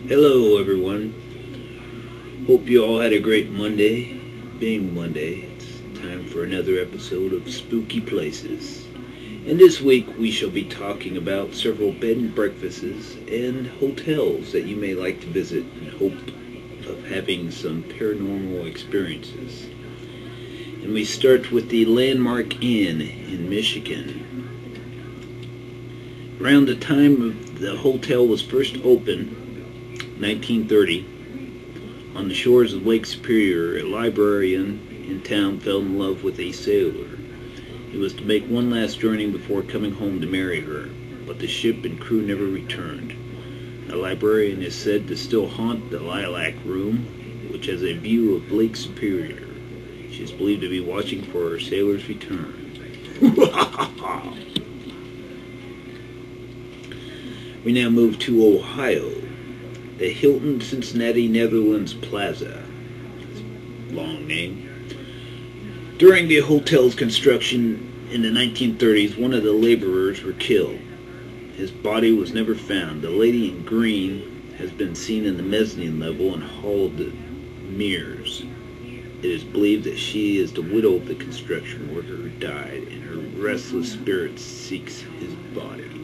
Hello everyone. Hope you all had a great Monday. Being Monday, it's time for another episode of Spooky Places. And this week we shall be talking about several bed and breakfasts and hotels that you may like to visit in hope of having some paranormal experiences. And we start with the Landmark Inn in Michigan. Around the time the hotel was first opened, 1930, on the shores of Lake Superior, a librarian in town fell in love with a sailor. He was to make one last journey before coming home to marry her, but the ship and crew never returned. The librarian is said to still haunt the Lilac Room, which has a view of Lake Superior. She is believed to be watching for her sailor's return. We now move to Ohio. The Hilton Cincinnati Netherlands Plaza. Long name. During the hotel's construction in the 1930s, one of the laborers were killed. His body was never found. The lady in green has been seen in the mezzanine level and Hall of the Mirrors. It is believed that she is the widow of the construction worker who died, and her restless spirit seeks his body.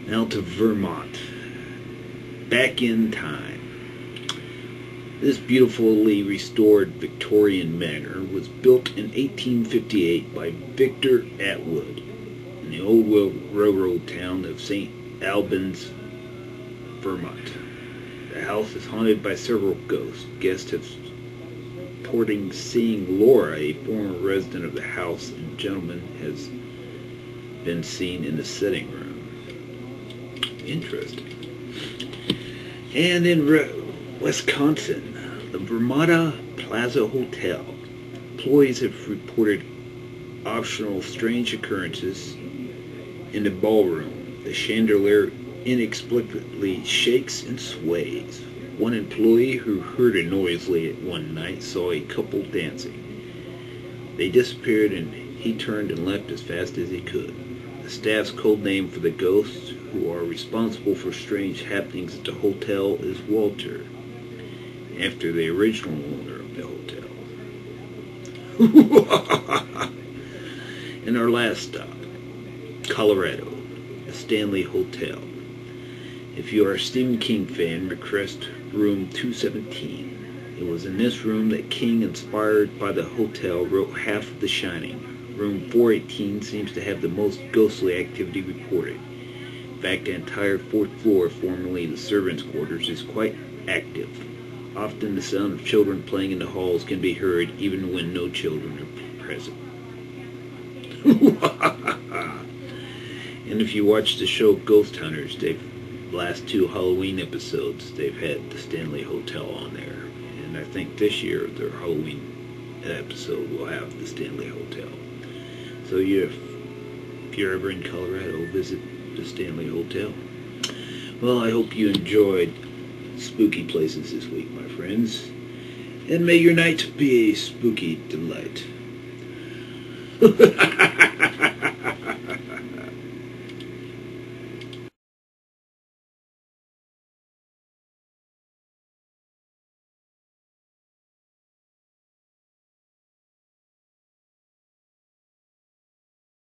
Now to Vermont. Back in time. This beautifully restored Victorian manor was built in 1858 by Victor Atwood in the old railroad town of St. Albans, Vermont. The house is haunted by several ghosts. Guests have reporting seeing Laura, a former resident of the house and gentleman, has been seen in the sitting room. Interesting. And in Wisconsin, the Vermont Plaza Hotel. Employees have reported optional strange occurrences in the ballroom. The chandelier inexplicably shakes and sways. One employee who heard a noise late one night saw a couple dancing. They disappeared and he turned and left as fast as he could. The staff's code name for the ghosts who are responsible for strange happenings at the hotel is Walter, after the original owner of the hotel. And our last stop, Colorado, the Stanley Hotel. If you are a Stephen King fan, request room 217. It was in this room that King, inspired by the hotel, wrote half of The Shining. Room 418 seems to have the most ghostly activity reported. In fact, the entire fourth floor, formerly the servants' quarters, is quite active. Often the sound of children playing in the halls can be heard even when no children are present. And if you watch the show Ghost Hunters, the last two Halloween episodes, they've had the Stanley Hotel on there. And I think this year their Halloween episode will have the Stanley Hotel. So if you're ever in Colorado, visit the Stanley Hotel. Well, I hope you enjoyed Spooky Places this week, my friends. And may your night be a spooky delight.